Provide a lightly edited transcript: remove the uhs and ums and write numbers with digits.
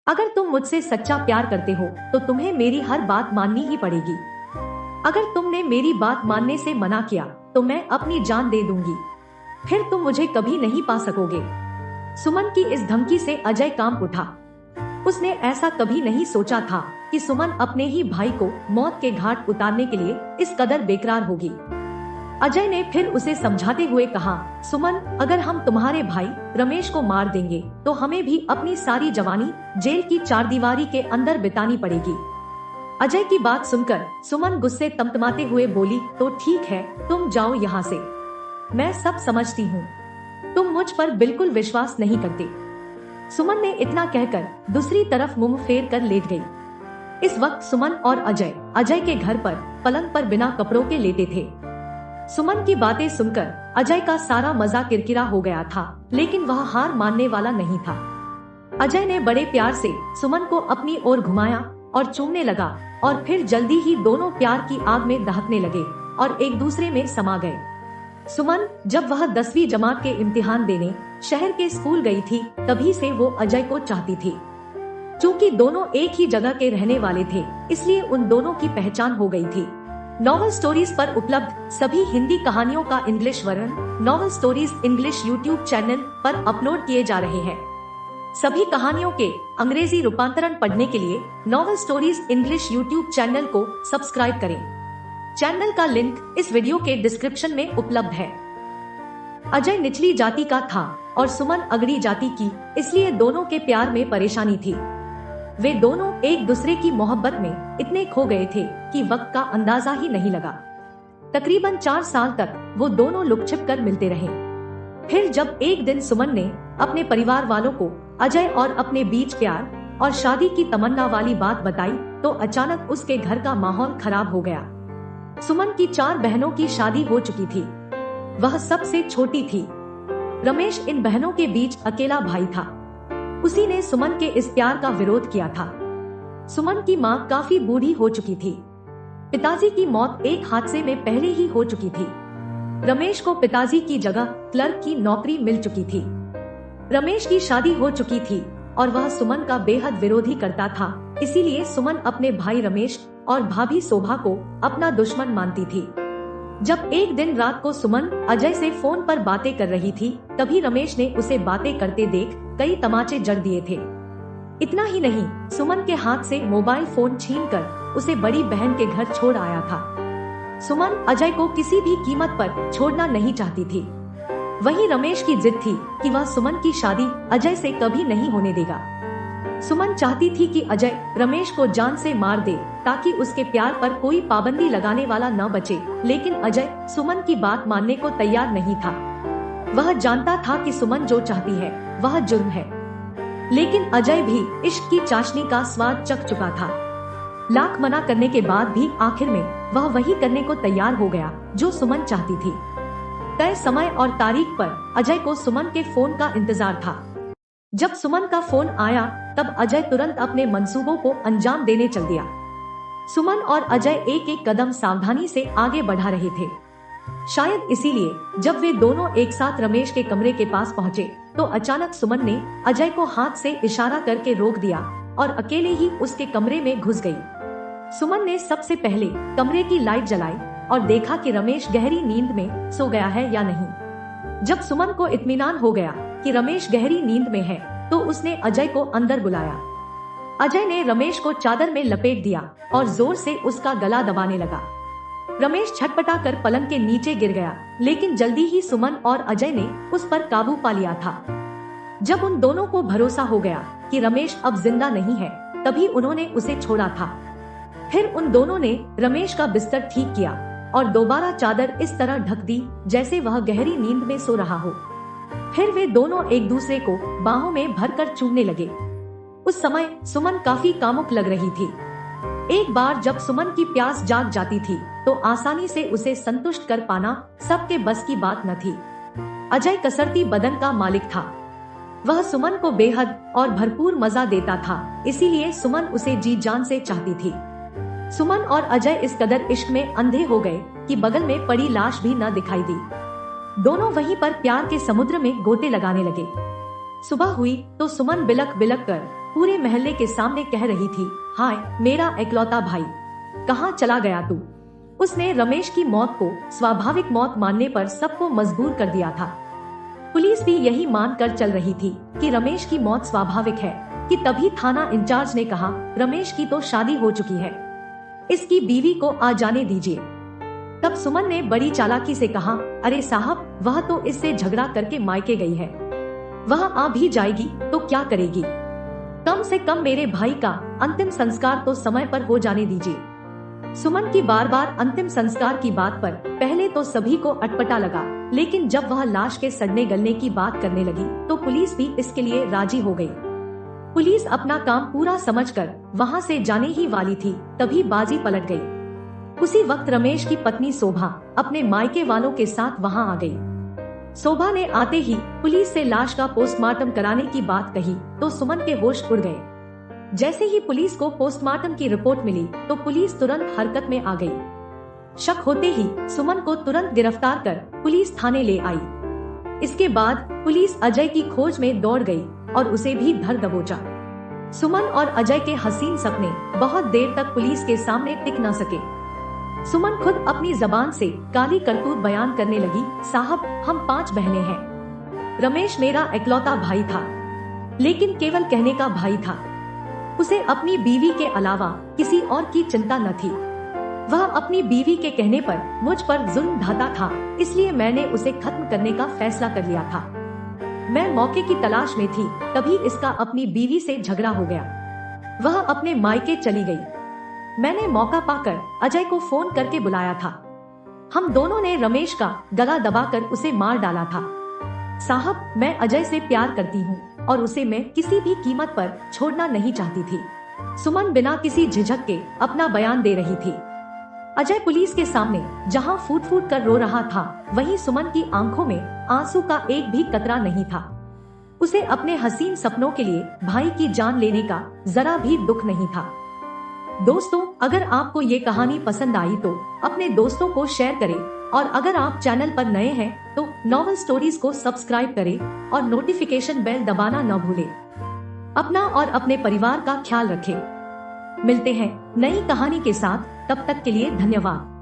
अगर तुम मुझसे सच्चा प्यार करते हो तो तुम्हें मेरी हर बात माननी ही पड़ेगी। अगर तुमने मेरी बात मानने से मना किया तो मैं अपनी जान दे दूंगी, फिर तुम मुझे कभी नहीं पा सकोगे। सुमन की इस धमकी से अजय कांप उठा। उसने ऐसा कभी नहीं सोचा था कि सुमन अपने ही भाई को मौत के घाट उतारने के लिए इस कदर बेकरार होगी। अजय ने फिर उसे समझाते हुए कहा, सुमन, अगर हम तुम्हारे भाई रमेश को मार देंगे तो हमें भी अपनी सारी जवानी जेल की चारदीवारी के अंदर बितानी पड़ेगी। अजय की बात सुनकर सुमन गुस्से तमतमाते हुए बोली, तो ठीक है, तुम जाओ यहाँ से। मैं सब समझती हूँ, तुम मुझ पर बिल्कुल विश्वास नहीं करते। सुमन ने इतना कहकर दूसरी तरफ मुंह फेर कर लेट गई। इस वक्त सुमन और अजय के घर पर पलंग पर बिना कपड़ों के लेटे थे। सुमन की बातें सुनकर अजय का सारा मजा किरकिरा हो गया था, लेकिन वह हार मानने वाला नहीं था। अजय ने बड़े प्यार से सुमन को अपनी ओर घुमाया और चूमने लगा और फिर जल्दी ही दोनों प्यार की आग में दहकने लगे और एक दूसरे में समा गए। सुमन जब वह 10वीं जमात के इम्तिहान देने शहर के स्कूल गई थी, तभी से वो अजय को चाहती थी। चूँकि दोनों एक ही जगह के रहने वाले थे, इसलिए उन दोनों की पहचान हो गई थी। नॉवल स्टोरीज पर उपलब्ध सभी हिंदी कहानियों का English version novel stories English YouTube channel पर अपलोड किए जा रहे हैं। सभी कहानियों के अंग्रेजी रूपांतरण पढ़ने के लिए novel stories English YouTube channel को सब्सक्राइब करें। चैनल का लिंक इस वीडियो के डिस्क्रिप्शन में उपलब्ध है। अजय निचली जाति का था और सुमन अगड़ी जाति की, इसलिए दोनों के प्यार में परेशानी थी। वे दोनों एक दूसरे की मोहब्बत में इतने खो गए थे कि वक्त का अंदाजा ही नहीं लगा। तकरीबन 4 साल तक वो दोनों लुक छिप कर मिलते रहे। फिर जब एक दिन सुमन ने अपने परिवार वालों को अजय और अपने बीच प्यार और शादी की तमन्ना वाली बात बताई तो अचानक उसके घर का माहौल खराब हो गया। सुमन की 4 बहनों की शादी हो चुकी थी। वह सबसे छोटी थी। रमेश इन बहनों के बीच अकेला भाई था। उसी ने सुमन के इस प्यार का विरोध किया था। सुमन की माँ काफी बूढ़ी हो चुकी थी। पिताजी की मौत एक हादसे में पहले ही हो चुकी थी। रमेश को पिताजी की जगह क्लर्क की नौकरी मिल चुकी थी। रमेश की शादी हो चुकी थी और वह सुमन का बेहद विरोधी करता था, इसीलिए सुमन अपने भाई रमेश और भाभी शोभा को अपना दुश्मन मानती थी। जब एक दिन रात को सुमन अजय से फोन पर बातें कर रही थी, तभी रमेश ने उसे बातें करते देख कई तमाचे जड़ दिए थे। इतना ही नहीं, सुमन के हाथ से मोबाइल फोन छीनकर उसे बड़ी बहन के घर छोड़ आया था। सुमन अजय को किसी भी कीमत पर छोड़ना नहीं चाहती थी। वहीं रमेश की जिद थी कि वह सुमन की शादी अजय से कभी नहीं होने देगा। सुमन चाहती थी कि अजय रमेश को जान से मार दे ताकि उसके प्यार पर कोई पाबंदी लगाने वाला न बचे, लेकिन अजय सुमन की बात मानने को तैयार नहीं था। वह जानता था कि सुमन जो चाहती है वह जुर्म है, लेकिन अजय भी इश्क की चाशनी का स्वाद चख चुका था। लाख मना करने के बाद भी आखिर में वह वही करने को तैयार हो गया जो सुमन चाहती थी। तय समय और तारीख पर अजय को सुमन के फोन का इंतजार था। जब सुमन का फोन आया तब अजय तुरंत अपने मंसूबों को अंजाम देने चल दिया। सुमन और अजय एक एक कदम सावधानी से आगे बढ़ा रहे थे। शायद इसीलिए जब वे दोनों एक साथ रमेश के कमरे के पास पहुँचे तो अचानक सुमन ने अजय को हाथ से इशारा करके रोक दिया और अकेले ही उसके कमरे में घुस गई। सुमन ने सबसे पहले कमरे की लाइट जलाई और देखा कि रमेश गहरी नींद में सो गया है या नहीं। जब सुमन को इत्मीनान हो गया कि रमेश गहरी नींद में है तो उसने अजय को अंदर बुलाया। अजय ने रमेश को चादर में लपेट दिया और जोर से उसका गला दबाने लगा। रमेश छटपटा कर पलंग के नीचे गिर गया, लेकिन जल्दी ही सुमन और अजय ने उस पर काबू पा लिया था। जब उन दोनों को भरोसा हो गया कि रमेश अब जिंदा नहीं है, तभी उन्होंने उसे छोड़ा था। फिर उन दोनों ने रमेश का बिस्तर ठीक किया और दोबारा चादर इस तरह ढक दी जैसे वह गहरी नींद में सो रहा हो। फिर वे दोनों एक दूसरे को बाहों में भरकर चूमने लगे। उस समय सुमन काफी कामुक लग रही थी। एक बार जब सुमन की प्यास जाग जाती थी तो आसानी से उसे संतुष्ट कर पाना सबके बस की बात न थी। अजय कसरती बदन का मालिक था। वह सुमन को बेहद और भरपूर मजा देता था, इसीलिए सुमन उसे जी जान से चाहती थी। सुमन और अजय इस कदर इश्क में अंधे हो गए कि बगल में पड़ी लाश भी न दिखाई दी। दोनों वहीं पर प्यार के समुद्र में गोते लगाने लगे। सुबह हुई तो सुमन बिलक बिलक कर पूरे मोहल्ले के सामने कह रही थी, हाय मेरा इकलौता भाई, कहाँ चला गया तू। उसने रमेश की मौत को स्वाभाविक मौत मानने पर सबको मजबूर कर दिया था। पुलिस भी यही मानकर चल रही थी कि रमेश की मौत स्वाभाविक है कि तभी थाना इंचार्ज ने कहा, रमेश की तो शादी हो चुकी है, इसकी बीवी को आ जाने दीजिए। तब सुमन ने बड़ी चालाकी से कहा, अरे साहब, वह तो इससे झगड़ा करके मायके गई है, वह आ भी जाएगी तो क्या करेगी, कम से कम मेरे भाई का अंतिम संस्कार तो समय पर हो जाने दीजिए। सुमन की बार बार अंतिम संस्कार की बात पर पहले तो सभी को अटपटा लगा, लेकिन जब वह लाश के सड़ने गलने की बात करने लगी तो पुलिस भी इसके लिए राजी हो गई। पुलिस अपना काम पूरा समझकर वहां से जाने ही वाली थी, तभी बाजी पलट गई। उसी वक्त रमेश की पत्नी शोभा अपने मायके वालों के साथ वहां आ गई। शोभा ने आते ही पुलिस से लाश का पोस्टमार्टम कराने की बात कही तो सुमन के होश उड़ गए। जैसे ही पुलिस को पोस्टमार्टम की रिपोर्ट मिली तो पुलिस तुरंत हरकत में आ गई। शक होते ही सुमन को तुरंत गिरफ्तार कर पुलिस थाने ले आई। इसके बाद पुलिस अजय की खोज में दौड़ गई और उसे भी धर दबोचा। सुमन और अजय के हसीन सपने बहुत देर तक पुलिस के सामने टिक न सके। सुमन खुद अपनी जबान से काली करतूत बयान करने लगी, साहब हम 5 बहनें हैं, रमेश मेरा इकलौता भाई था, लेकिन केवल कहने का भाई था। उसे अपनी बीवी के अलावा किसी और की चिंता न थी। वह अपनी बीवी के कहने पर मुझ पर जुल्म ढाता था, इसलिए मैंने उसे खत्म करने का फैसला कर लिया था। मैं मौके की तलाश में थी, तभी इसका अपनी बीवी से झगड़ा हो गया। वह अपने मायके चली गई। मैंने मौका पाकर अजय को फोन करके बुलाया था। हम दोनों ने रमेश का गला दबाकर उसे मार डाला था। साहब, मैं अजय से प्यार करती हूँ और उसे मैं किसी भी कीमत पर छोड़ना नहीं चाहती थी। सुमन बिना किसी झिझक के अपना बयान दे रही थी। अजय पुलिस के सामने जहां फूट फूट कर रो रहा था, वहीं सुमन की आंखों में आंसू का एक भी कतरा नहीं था। उसे अपने हसीन सपनों के लिए भाई की जान लेने का जरा भी दुख नहीं था। दोस्तों, अगर आपको ये कहानी पसंद आई तो अपने दोस्तों को शेयर करें और अगर आप चैनल पर नए हैं तो नॉवल स्टोरीज को सब्सक्राइब करें और नोटिफिकेशन बेल दबाना न भूलें। अपना और अपने परिवार का ख्याल रखें। मिलते हैं नई कहानी के साथ, तब तक के लिए धन्यवाद।